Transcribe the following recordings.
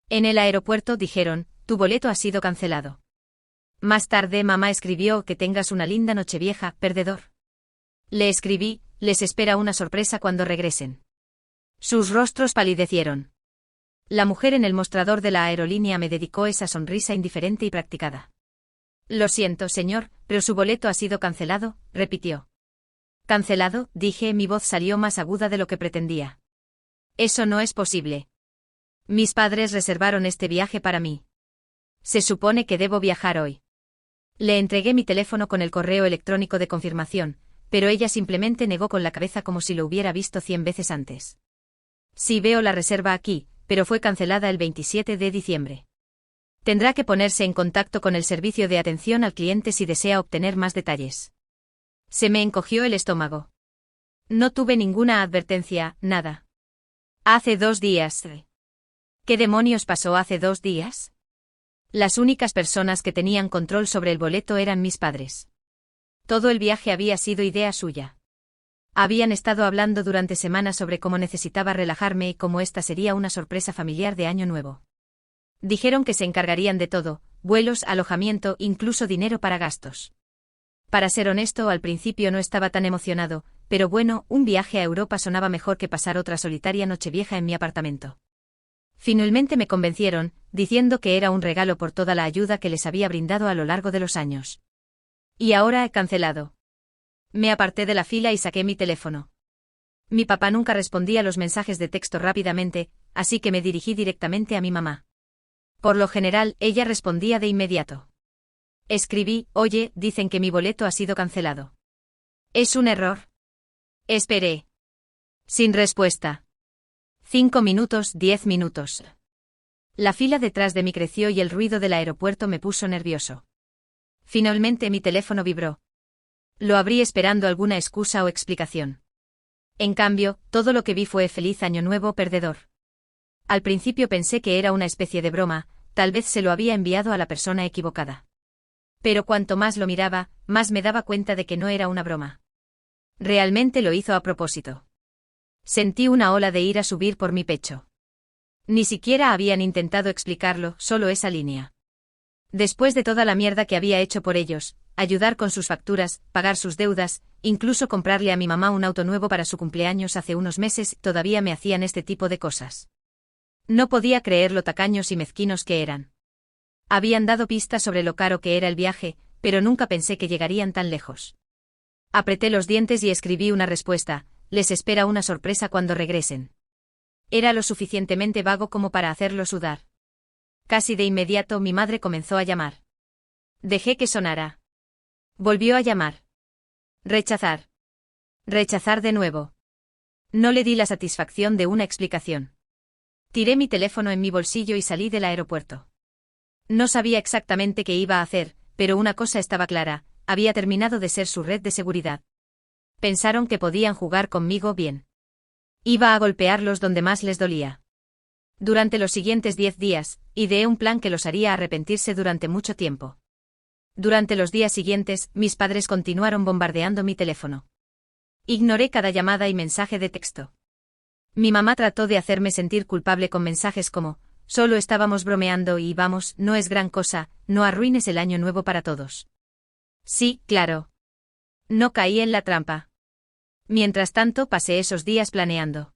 En el aeropuerto dijeron, tu boleto ha sido cancelado. Más tarde mamá escribió que tengas una linda nochevieja, perdedor. Le escribí, les espera una sorpresa cuando regresen. Sus rostros palidecieron. La mujer en el mostrador de la aerolínea me dedicó esa sonrisa indiferente y practicada. Lo siento, señor, pero su boleto ha sido cancelado, repitió. ¿Cancelado?, dije, mi voz salió más aguda de lo que pretendía. Eso no es posible. Mis padres reservaron este viaje para mí. Se supone que debo viajar hoy. Le entregué mi teléfono con el correo electrónico de confirmación, pero ella simplemente negó con la cabeza como si lo hubiera visto 100 veces antes. Sí, veo la reserva aquí, pero fue cancelada el 27 de diciembre. Tendrá que ponerse en contacto con el servicio de atención al cliente si desea obtener más detalles. Se me encogió el estómago. No tuve ninguna advertencia, nada. Hace 2 días. ¿Qué demonios pasó hace 2 días? Las únicas personas que tenían control sobre el boleto eran mis padres. Todo el viaje había sido idea suya. Habían estado hablando durante semanas sobre cómo necesitaba relajarme y cómo esta sería una sorpresa familiar de Año Nuevo. Dijeron que se encargarían de todo, vuelos, alojamiento, incluso dinero para gastos. Para ser honesto, al principio no estaba tan emocionado, pero bueno, un viaje a Europa sonaba mejor que pasar otra solitaria nochevieja en mi apartamento. Finalmente me convencieron, diciendo que era un regalo por toda la ayuda que les había brindado a lo largo de los años. Y ahora he cancelado. Me aparté de la fila y saqué mi teléfono. Mi papá nunca respondía a los mensajes de texto rápidamente, así que me dirigí directamente a mi mamá. Por lo general, ella respondía de inmediato. Escribí, oye, dicen que mi boleto ha sido cancelado. ¿Es un error? Esperé. Sin respuesta. 5 minutos, 10 minutos. La fila detrás de mí creció y el ruido del aeropuerto me puso nervioso. Finalmente mi teléfono vibró. Lo abrí esperando alguna excusa o explicación. En cambio, todo lo que vi fue feliz año nuevo, perdedor. Al principio pensé que era una especie de broma, tal vez se lo había enviado a la persona equivocada. Pero cuanto más lo miraba, más me daba cuenta de que no era una broma. Realmente lo hizo a propósito. Sentí una ola de ira subir por mi pecho. Ni siquiera habían intentado explicarlo, solo esa línea. Después de toda la mierda que había hecho por ellos, ayudar con sus facturas, pagar sus deudas, incluso comprarle a mi mamá un auto nuevo para su cumpleaños hace unos meses, todavía me hacían este tipo de cosas. No podía creer lo tacaños y mezquinos que eran. Habían dado pistas sobre lo caro que era el viaje, pero nunca pensé que llegarían tan lejos. Apreté los dientes y escribí una respuesta, les espera una sorpresa cuando regresen. Era lo suficientemente vago como para hacerlo sudar. Casi de inmediato mi madre comenzó a llamar. Dejé que sonara. Volvió a llamar. Rechazar. Rechazar de nuevo. No le di la satisfacción de una explicación. Tiré mi teléfono en mi bolsillo y salí del aeropuerto. No sabía exactamente qué iba a hacer, pero una cosa estaba clara, había terminado de ser su red de seguridad. Pensaron que podían jugar conmigo bien. Iba a golpearlos donde más les dolía. Durante los siguientes 10 días, ideé un plan que los haría arrepentirse durante mucho tiempo. Durante los días siguientes, mis padres continuaron bombardeando mi teléfono. Ignoré cada llamada y mensaje de texto. Mi mamá trató de hacerme sentir culpable con mensajes como, solo estábamos bromeando y vamos, no es gran cosa, no arruines el año nuevo para todos. Sí, claro. No caí en la trampa. Mientras tanto pasé esos días planeando.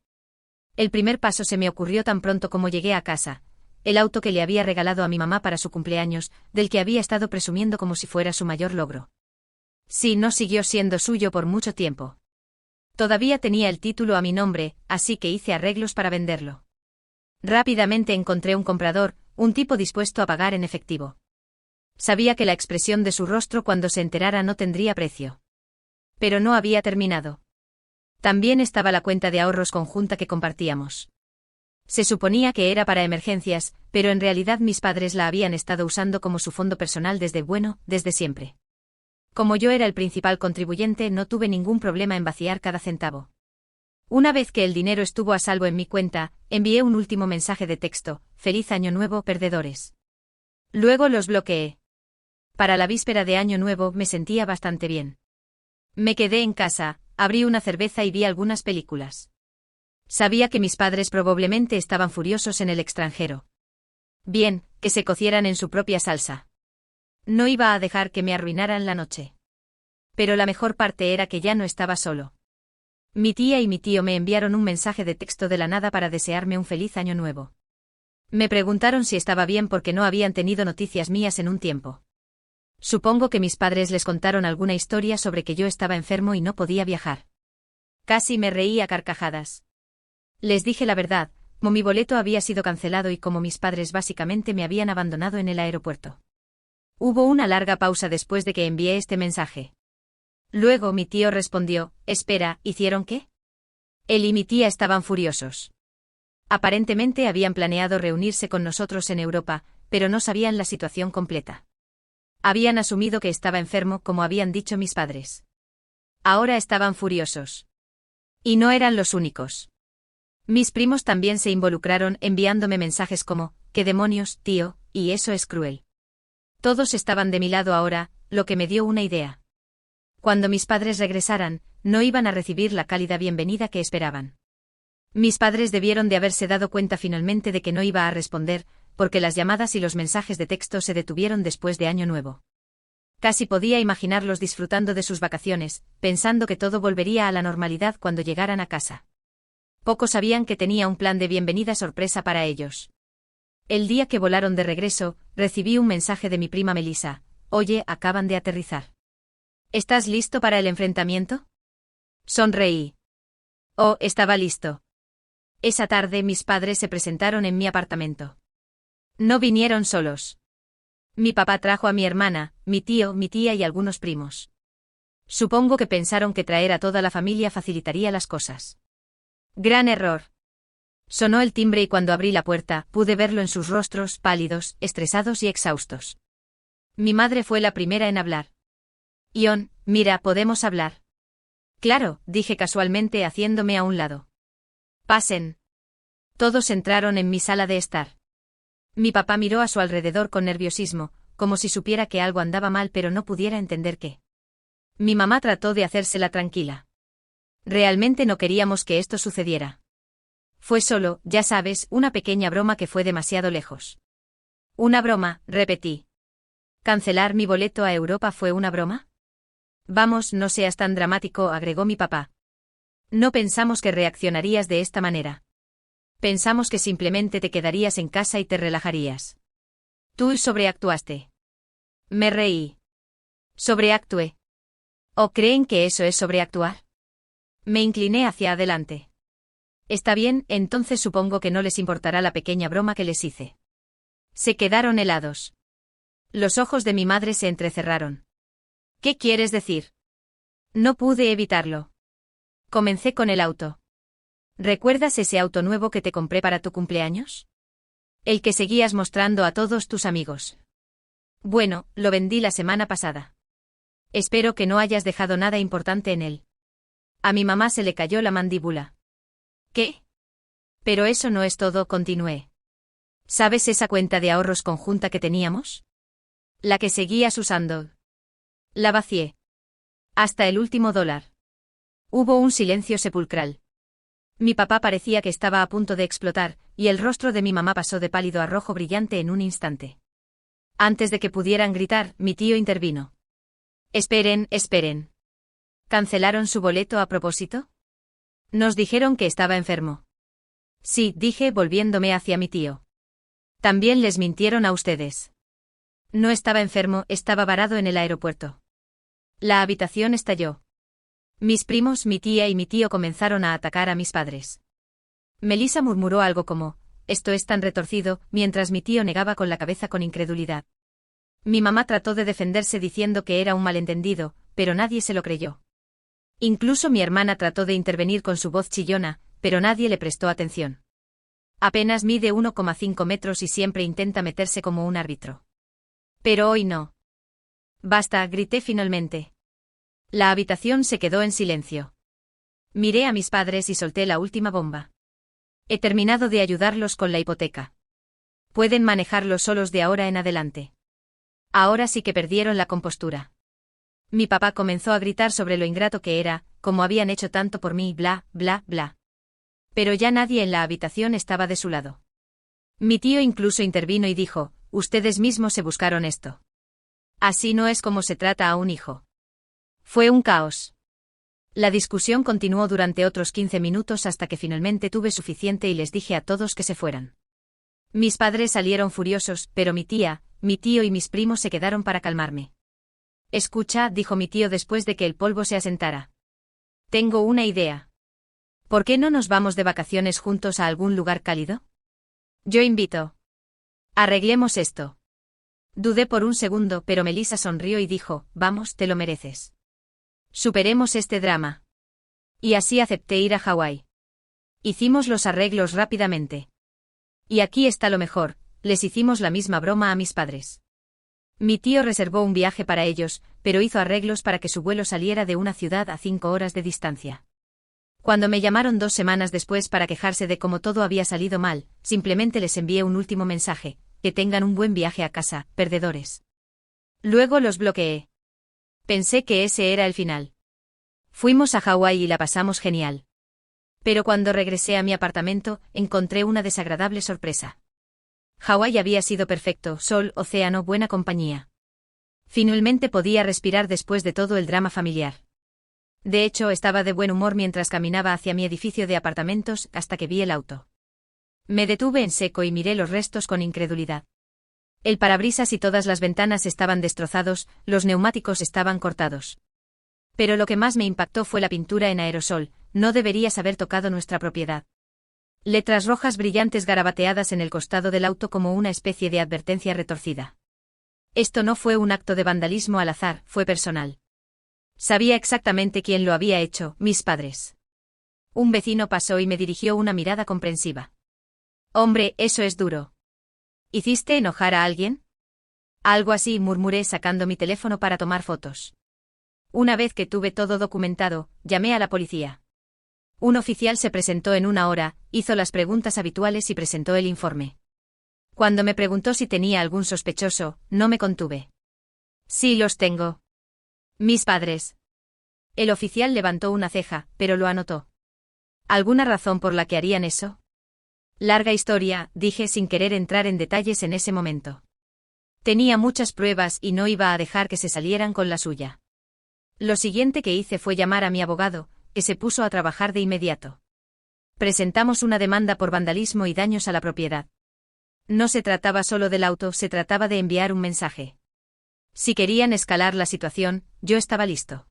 El primer paso se me ocurrió tan pronto como llegué a casa, el auto que le había regalado a mi mamá para su cumpleaños, del que había estado presumiendo como si fuera su mayor logro. Sí, no siguió siendo suyo por mucho tiempo. Todavía tenía el título a mi nombre, así que hice arreglos para venderlo. Rápidamente encontré un comprador, un tipo dispuesto a pagar en efectivo. Sabía que la expresión de su rostro cuando se enterara no tendría precio. Pero no había terminado. También estaba la cuenta de ahorros conjunta que compartíamos. Se suponía que era para emergencias, pero en realidad mis padres la habían estado usando como su fondo personal desde siempre. Como yo era el principal contribuyente, no tuve ningún problema en vaciar cada centavo. Una vez que el dinero estuvo a salvo en mi cuenta, envié un último mensaje de texto, feliz año nuevo, perdedores. Luego los bloqueé. Para la víspera de año nuevo me sentía bastante bien. Me quedé en casa, abrí una cerveza y vi algunas películas. Sabía que mis padres probablemente estaban furiosos en el extranjero. Bien, que se cocieran en su propia salsa. No iba a dejar que me arruinaran la noche. Pero la mejor parte era que ya no estaba solo. Mi tía y mi tío me enviaron un mensaje de texto de la nada para desearme un feliz año nuevo. Me preguntaron si estaba bien porque no habían tenido noticias mías en un tiempo. Supongo que mis padres les contaron alguna historia sobre que yo estaba enfermo y no podía viajar. Casi me reí a carcajadas. Les dije la verdad, como mi boleto había sido cancelado y como mis padres básicamente me habían abandonado en el aeropuerto. Hubo una larga pausa después de que envié este mensaje. Luego mi tío respondió, espera, ¿hicieron qué? Él y mi tía estaban furiosos. Aparentemente habían planeado reunirse con nosotros en Europa, pero no sabían la situación completa. Habían asumido que estaba enfermo como habían dicho mis padres. Ahora estaban furiosos. Y no eran los únicos. Mis primos también se involucraron enviándome mensajes como, ¿qué demonios, tío? Y eso es cruel. Todos estaban de mi lado ahora, lo que me dio una idea. Cuando mis padres regresaran, no iban a recibir la cálida bienvenida que esperaban. Mis padres debieron de haberse dado cuenta finalmente de que no iba a responder, porque las llamadas y los mensajes de texto se detuvieron después de Año Nuevo. Casi podía imaginarlos disfrutando de sus vacaciones, pensando que todo volvería a la normalidad cuando llegaran a casa. Pocos sabían que tenía un plan de bienvenida sorpresa para ellos. El día que volaron de regreso, recibí un mensaje de mi prima Melissa. Oye, acaban de aterrizar. ¿Estás listo para el enfrentamiento? Sonreí. Oh, estaba listo. Esa tarde mis padres se presentaron en mi apartamento. No vinieron solos. Mi papá trajo a mi hermana, mi tío, mi tía y algunos primos. Supongo que pensaron que traer a toda la familia facilitaría las cosas. Gran error. Sonó el timbre y cuando abrí la puerta, pude verlo en sus rostros, pálidos, estresados y exhaustos. Mi madre fue la primera en hablar. Ion, mira, ¿podemos hablar? Claro, dije casualmente haciéndome a un lado. Pasen. Todos entraron en mi sala de estar. Mi papá miró a su alrededor con nerviosismo, como si supiera que algo andaba mal pero no pudiera entender qué. Mi mamá trató de hacérsela tranquila. Realmente no queríamos que esto sucediera. Fue solo, ya sabes, una pequeña broma que fue demasiado lejos. Una broma, repetí. ¿Cancelar mi boleto a Europa fue una broma? Vamos, no seas tan dramático, agregó mi papá. No pensamos que reaccionarías de esta manera. Pensamos que simplemente te quedarías en casa y te relajarías. Tú sobreactuaste. Me reí. ¿Sobreactué? ¿O creen que eso es sobreactuar? Me incliné hacia adelante. Está bien, entonces supongo que no les importará la pequeña broma que les hice. Se quedaron helados. Los ojos de mi madre se entrecerraron. ¿Qué quieres decir? No pude evitarlo. Comencé con el auto. ¿Recuerdas ese auto nuevo que te compré para tu cumpleaños? El que seguías mostrando a todos tus amigos. Bueno, lo vendí la semana pasada. Espero que no hayas dejado nada importante en él. A mi mamá se le cayó la mandíbula. ¿Qué? Pero eso no es todo, continué. ¿Sabes esa cuenta de ahorros conjunta que teníamos? La que seguías usando. La vacié. Hasta el último dólar. Hubo un silencio sepulcral. Mi papá parecía que estaba a punto de explotar, y el rostro de mi mamá pasó de pálido a rojo brillante en un instante. Antes de que pudieran gritar, mi tío intervino. Esperen, esperen. ¿Cancelaron su boleto a propósito? Nos dijeron que estaba enfermo. Sí, dije volviéndome hacia mi tío. También les mintieron a ustedes. No estaba enfermo, estaba varado en el aeropuerto. La habitación estalló. Mis primos, mi tía y mi tío comenzaron a atacar a mis padres. Melissa murmuró algo como, esto es tan retorcido, mientras mi tío negaba con la cabeza con incredulidad. Mi mamá trató de defenderse diciendo que era un malentendido, pero nadie se lo creyó. Incluso mi hermana trató de intervenir con su voz chillona, pero nadie le prestó atención. Apenas mide 1,5 metros y siempre intenta meterse como un árbitro. Pero hoy no. Basta, grité finalmente. La habitación se quedó en silencio. Miré a mis padres y solté la última bomba. He terminado de ayudarlos con la hipoteca. Pueden manejarlo solos de ahora en adelante. Ahora sí que perdieron la compostura. Mi papá comenzó a gritar sobre lo ingrato que era, como habían hecho tanto por mí, bla, bla, bla. Pero ya nadie en la habitación estaba de su lado. Mi tío incluso intervino y dijo, ustedes mismos se buscaron esto. Así no es como se trata a un hijo. Fue un caos. La discusión continuó durante otros 15 minutos hasta que finalmente tuve suficiente y les dije a todos que se fueran. Mis padres salieron furiosos, pero mi tía, mi tío y mis primos se quedaron para calmarme. Escucha, dijo mi tío después de que el polvo se asentara. Tengo una idea. ¿Por qué no nos vamos de vacaciones juntos a algún lugar cálido? Yo invito. Arreglemos esto. Dudé por un segundo, pero Melissa sonrió y dijo, vamos, te lo mereces. Superemos este drama. Y así acepté ir a Hawái. Hicimos los arreglos rápidamente. Y aquí está lo mejor, les hicimos la misma broma a mis padres. Mi tío reservó un viaje para ellos, pero hizo arreglos para que su vuelo saliera de una ciudad a 5 horas de distancia. Cuando me llamaron 2 semanas después para quejarse de cómo todo había salido mal, simplemente les envié un último mensaje, que tengan un buen viaje a casa, perdedores. Luego los bloqueé. Pensé que ese era el final. Fuimos a Hawái y la pasamos genial. Pero cuando regresé a mi apartamento, encontré una desagradable sorpresa. Hawái había sido perfecto, sol, océano, buena compañía. Finalmente podía respirar después de todo el drama familiar. De hecho, estaba de buen humor mientras caminaba hacia mi edificio de apartamentos hasta que vi el auto. Me detuve en seco y miré los restos con incredulidad. El parabrisas y todas las ventanas estaban destrozados, los neumáticos estaban cortados. Pero lo que más me impactó fue la pintura en aerosol, no deberías haber tocado nuestra propiedad. Letras rojas brillantes garabateadas en el costado del auto como una especie de advertencia retorcida. Esto no fue un acto de vandalismo al azar, fue personal. Sabía exactamente quién lo había hecho, mis padres. Un vecino pasó y me dirigió una mirada comprensiva. Hombre, eso es duro. ¿Hiciste enojar a alguien? Algo así, murmuré sacando mi teléfono para tomar fotos. Una vez que tuve todo documentado, llamé a la policía. Un oficial se presentó en 1 hora, hizo las preguntas habituales y presentó el informe. Cuando me preguntó si tenía algún sospechoso, no me contuve. Sí los tengo. Mis padres. El oficial levantó una ceja, pero lo anotó. ¿Alguna razón por la que harían eso? Larga historia, dije sin querer entrar en detalles en ese momento. Tenía muchas pruebas y no iba a dejar que se salieran con la suya. Lo siguiente que hice fue llamar a mi abogado, que se puso a trabajar de inmediato. Presentamos una demanda por vandalismo y daños a la propiedad. No se trataba solo del auto, se trataba de enviar un mensaje. Si querían escalar la situación, yo estaba listo.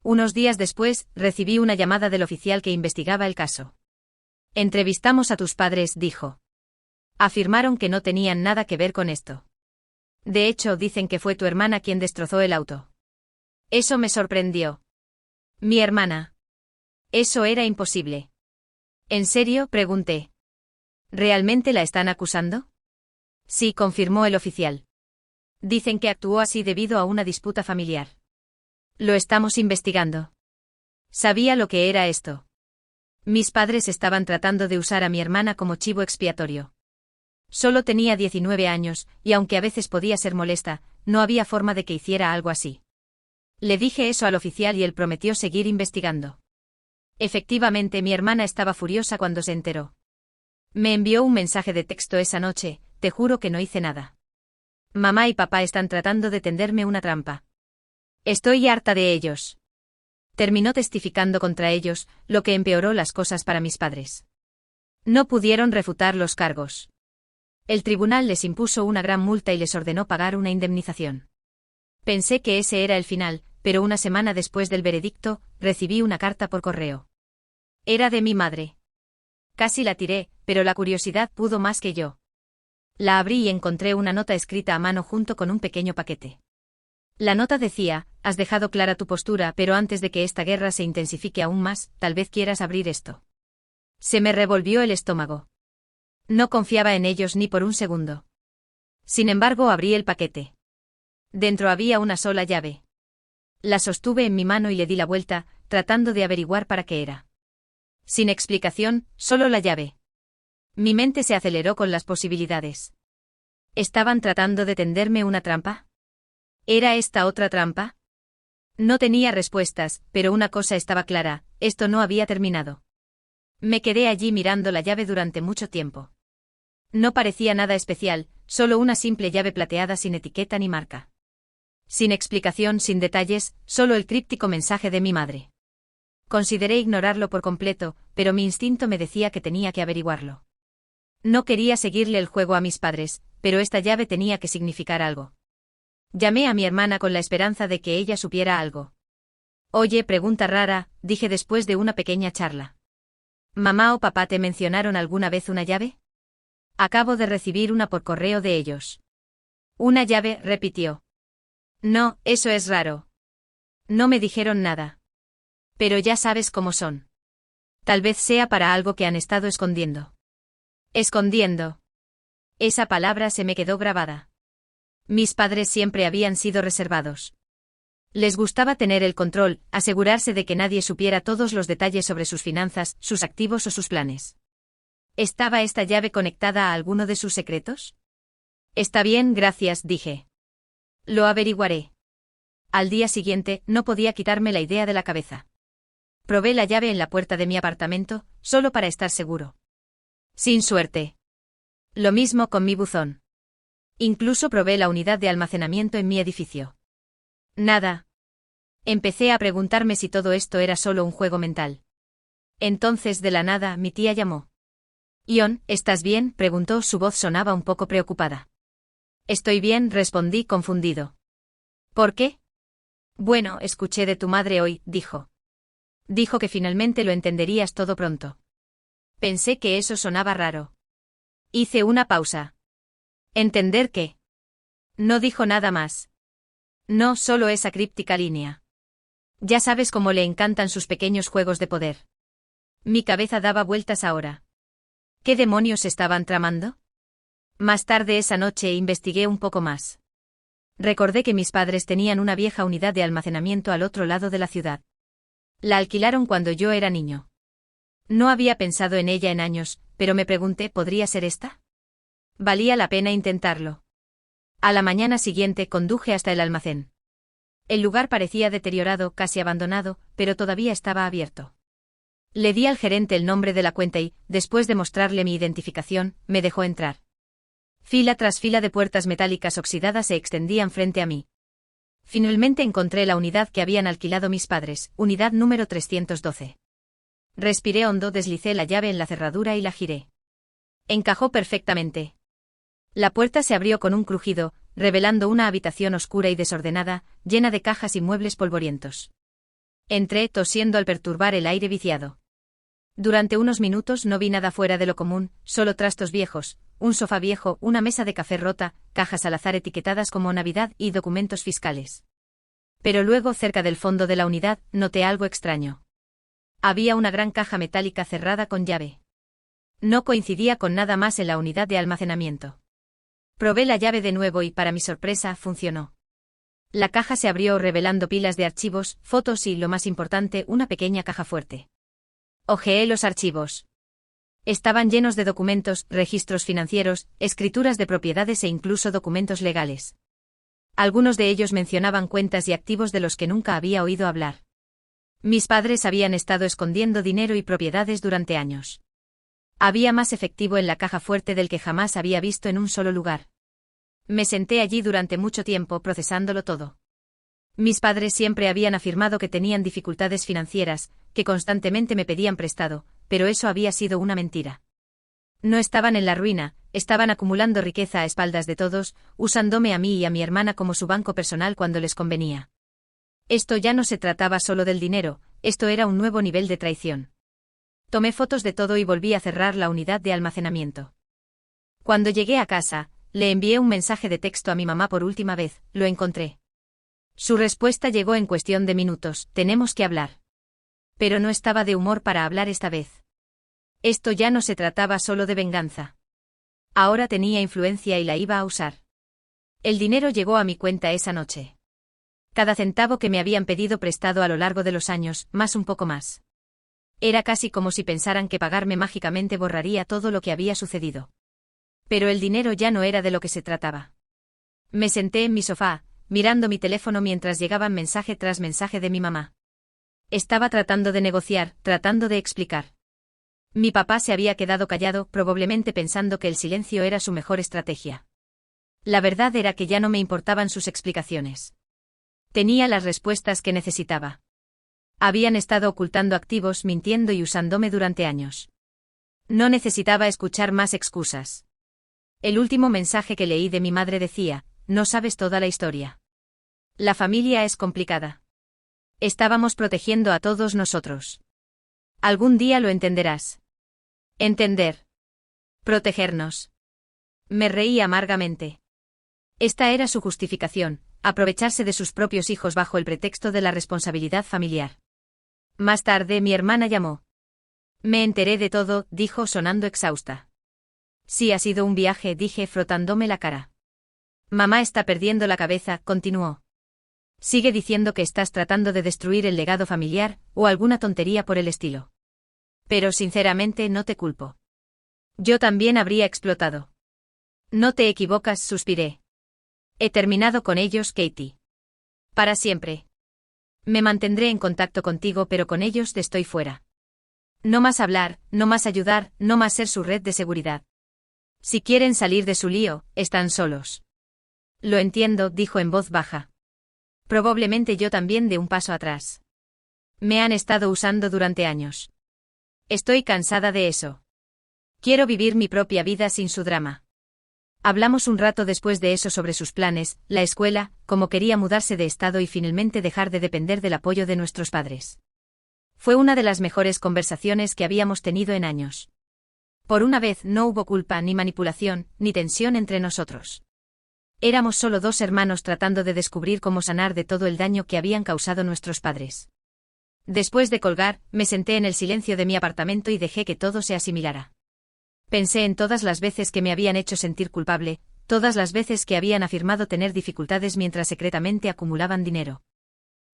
Unos días después, recibí una llamada del oficial que investigaba el caso. Entrevistamos a tus padres, dijo. Afirmaron que no tenían nada que ver con esto. De hecho, dicen que fue tu hermana quien destrozó el auto. Eso me sorprendió. Mi hermana. Eso era imposible. ¿En serio?, pregunté. ¿Realmente la están acusando? Sí, confirmó el oficial. Dicen que actuó así debido a una disputa familiar. Lo estamos investigando. Sabía lo que era esto. Mis padres estaban tratando de usar a mi hermana como chivo expiatorio. Solo tenía 19 años, y aunque a veces podía ser molesta, no había forma de que hiciera algo así. Le dije eso al oficial y él prometió seguir investigando. Efectivamente, mi hermana estaba furiosa cuando se enteró. Me envió un mensaje de texto esa noche, te juro que no hice nada. Mamá y papá están tratando de tenderme una trampa. Estoy harta de ellos. Terminó testificando contra ellos, lo que empeoró las cosas para mis padres. No pudieron refutar los cargos. El tribunal les impuso una gran multa y les ordenó pagar una indemnización. Pensé que ese era el final, pero una semana después del veredicto, recibí una carta por correo. Era de mi madre. Casi la tiré, pero la curiosidad pudo más que yo. La abrí y encontré una nota escrita a mano junto con un pequeño paquete. La nota decía, has dejado clara tu postura, pero antes de que esta guerra se intensifique aún más, tal vez quieras abrir esto. Se me revolvió el estómago. No confiaba en ellos ni por un segundo. Sin embargo, abrí el paquete. Dentro había una sola llave. La sostuve en mi mano y le di la vuelta, tratando de averiguar para qué era. Sin explicación, solo la llave. Mi mente se aceleró con las posibilidades. ¿Estaban tratando de tenderme una trampa? ¿Era esta otra trampa? No tenía respuestas, pero una cosa estaba clara, esto no había terminado. Me quedé allí mirando la llave durante mucho tiempo. No parecía nada especial, solo una simple llave plateada sin etiqueta ni marca. Sin explicación, sin detalles, solo el críptico mensaje de mi madre. Consideré ignorarlo por completo, pero mi instinto me decía que tenía que averiguarlo. No quería seguirle el juego a mis padres, pero esta llave tenía que significar algo. Llamé a mi hermana con la esperanza de que ella supiera algo. Oye, pregunta rara, dije después de una pequeña charla. ¿Mamá o papá te mencionaron alguna vez una llave? Acabo de recibir una por correo de ellos. Una llave, repitió. No, eso es raro. No me dijeron nada. Pero ya sabes cómo son. Tal vez sea para algo que han estado escondiendo. Escondiendo. Esa palabra se me quedó grabada. Mis padres siempre habían sido reservados. Les gustaba tener el control, asegurarse de que nadie supiera todos los detalles sobre sus finanzas, sus activos o sus planes. ¿Estaba esta llave conectada a alguno de sus secretos? Está bien, gracias, dije. Lo averiguaré. Al día siguiente, no podía quitarme la idea de la cabeza. Probé la llave en la puerta de mi apartamento, solo para estar seguro. Sin suerte. Lo mismo con mi buzón. Incluso probé la unidad de almacenamiento en mi edificio. Nada. Empecé a preguntarme si todo esto era solo un juego mental. Entonces, de la nada, mi tía llamó. Ion, ¿estás bien?, preguntó, su voz sonaba un poco preocupada. Estoy bien, respondí confundido. ¿Por qué? Bueno, escuché de tu madre hoy, dijo. Dijo que finalmente lo entenderías todo pronto. Pensé que eso sonaba raro. Hice una pausa. ¿Entender qué? No dijo nada más. No, solo esa críptica línea. Ya sabes cómo le encantan sus pequeños juegos de poder. Mi cabeza daba vueltas ahora. ¿Qué demonios estaban tramando? Más tarde esa noche investigué un poco más. Recordé que mis padres tenían una vieja unidad de almacenamiento al otro lado de la ciudad. La alquilaron cuando yo era niño. No había pensado en ella en años, pero me pregunté, ¿podría ser esta? Valía la pena intentarlo. A la mañana siguiente conduje hasta el almacén. El lugar parecía deteriorado, casi abandonado, pero todavía estaba abierto. Le di al gerente el nombre de la cuenta y, después de mostrarle mi identificación, me dejó entrar. Fila tras fila de puertas metálicas oxidadas se extendían frente a mí. Finalmente encontré la unidad que habían alquilado mis padres, unidad número 312. Respiré hondo, deslicé la llave en la cerradura y la giré. Encajó perfectamente. La puerta se abrió con un crujido, revelando una habitación oscura y desordenada, llena de cajas y muebles polvorientos. Entré, tosiendo al perturbar el aire viciado. Durante unos minutos no vi nada fuera de lo común, solo trastos viejos, un sofá viejo, una mesa de café rota, cajas al azar etiquetadas como Navidad y documentos fiscales. Pero luego, cerca del fondo de la unidad, noté algo extraño. Había una gran caja metálica cerrada con llave. No coincidía con nada más en la unidad de almacenamiento. Probé la llave de nuevo y, para mi sorpresa, funcionó. La caja se abrió revelando pilas de archivos, fotos y, lo más importante, una pequeña caja fuerte. Hojeé los archivos. Estaban llenos de documentos, registros financieros, escrituras de propiedades e incluso documentos legales. Algunos de ellos mencionaban cuentas y activos de los que nunca había oído hablar. Mis padres habían estado escondiendo dinero y propiedades durante años. Había más efectivo en la caja fuerte del que jamás había visto en un solo lugar. Me senté allí durante mucho tiempo procesándolo todo. Mis padres siempre habían afirmado que tenían dificultades financieras, que constantemente me pedían prestado, pero eso había sido una mentira. No estaban en la ruina, estaban acumulando riqueza a espaldas de todos, usándome a mí y a mi hermana como su banco personal cuando les convenía. Esto ya no se trataba solo del dinero, esto era un nuevo nivel de traición. Tomé fotos de todo y volví a cerrar la unidad de almacenamiento. Cuando llegué a casa, le envié un mensaje de texto a mi mamá por última vez, lo encontré. Su respuesta llegó en cuestión de minutos, tenemos que hablar. Pero no estaba de humor para hablar esta vez. Esto ya no se trataba solo de venganza. Ahora tenía influencia y la iba a usar. El dinero llegó a mi cuenta esa noche. Cada centavo que me habían pedido prestado a lo largo de los años, más un poco más. Era casi como si pensaran que pagarme mágicamente borraría todo lo que había sucedido. Pero el dinero ya no era de lo que se trataba. Me senté en mi sofá, mirando mi teléfono mientras llegaban mensaje tras mensaje de mi mamá. Estaba tratando de negociar, tratando de explicar. Mi papá se había quedado callado, probablemente pensando que el silencio era su mejor estrategia. La verdad era que ya no me importaban sus explicaciones. Tenía las respuestas que necesitaba. Habían estado ocultando activos, mintiendo y usándome durante años. No necesitaba escuchar más excusas. El último mensaje que leí de mi madre decía: no sabes toda la historia. La familia es complicada. Estábamos protegiendo a todos nosotros. Algún día lo entenderás. Entender. Protegernos. Me reí amargamente. Esta era su justificación, aprovecharse de sus propios hijos bajo el pretexto de la responsabilidad familiar. Más tarde mi hermana llamó. Me enteré de todo, dijo sonando exhausta. Sí, ha sido un viaje, dije frotándome la cara. Mamá está perdiendo la cabeza, continuó. Sigue diciendo que estás tratando de destruir el legado familiar, o alguna tontería por el estilo. Pero sinceramente no te culpo. Yo también habría explotado. No te equivocas, suspiré. He terminado con ellos, Katie. Para siempre. Me mantendré en contacto contigo, pero con ellos te estoy fuera. No más hablar, no más ayudar, no más ser su red de seguridad. Si quieren salir de su lío, están solos. Lo entiendo, dijo en voz baja. Probablemente yo también dé un paso atrás. Me han estado usando durante años. Estoy cansada de eso. Quiero vivir mi propia vida sin su drama. Hablamos un rato después de eso sobre sus planes, la escuela, cómo quería mudarse de estado y finalmente dejar de depender del apoyo de nuestros padres. Fue una de las mejores conversaciones que habíamos tenido en años. Por una vez no hubo culpa, ni manipulación, ni tensión entre nosotros. Éramos solo dos hermanos tratando de descubrir cómo sanar de todo el daño que habían causado nuestros padres. Después de colgar, me senté en el silencio de mi apartamento y dejé que todo se asimilara. Pensé en todas las veces que me habían hecho sentir culpable, todas las veces que habían afirmado tener dificultades mientras secretamente acumulaban dinero.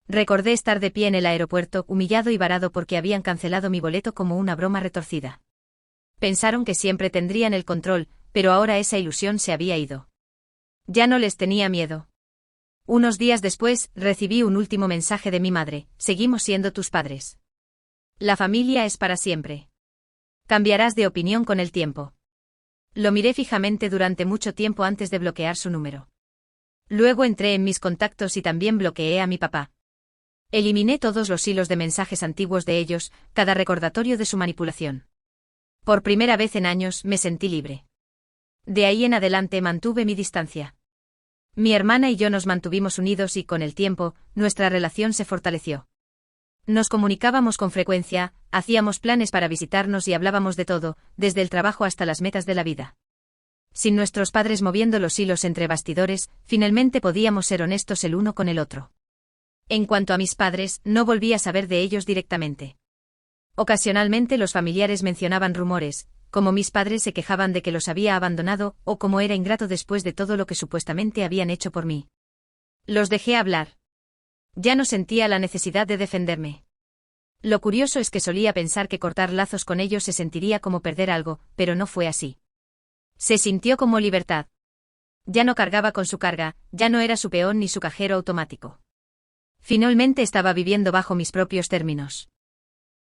Recordé estar de pie en el aeropuerto, humillado y varado porque habían cancelado mi boleto como una broma retorcida. Pensaron que siempre tendrían el control, pero ahora esa ilusión se había ido. Ya no les tenía miedo. Unos días después, recibí un último mensaje de mi madre: seguimos siendo tus padres. La familia es para siempre. Cambiarás de opinión con el tiempo. Lo miré fijamente durante mucho tiempo antes de bloquear su número. Luego entré en mis contactos y también bloqueé a mi papá. Eliminé todos los hilos de mensajes antiguos de ellos, cada recordatorio de su manipulación. Por primera vez en años me sentí libre. De ahí en adelante mantuve mi distancia. Mi hermana y yo nos mantuvimos unidos y, con el tiempo, nuestra relación se fortaleció. Nos comunicábamos con frecuencia, hacíamos planes para visitarnos y hablábamos de todo, desde el trabajo hasta las metas de la vida. Sin nuestros padres moviendo los hilos entre bastidores, finalmente podíamos ser honestos el uno con el otro. En cuanto a mis padres, no volví a saber de ellos directamente. Ocasionalmente los familiares mencionaban rumores, como mis padres se quejaban de que los había abandonado, o como era ingrato después de todo lo que supuestamente habían hecho por mí. Los dejé hablar. Ya no sentía la necesidad de defenderme. Lo curioso es que solía pensar que cortar lazos con ellos se sentiría como perder algo, pero no fue así. Se sintió como libertad. Ya no cargaba con su carga, ya no era su peón ni su cajero automático. Finalmente estaba viviendo bajo mis propios términos.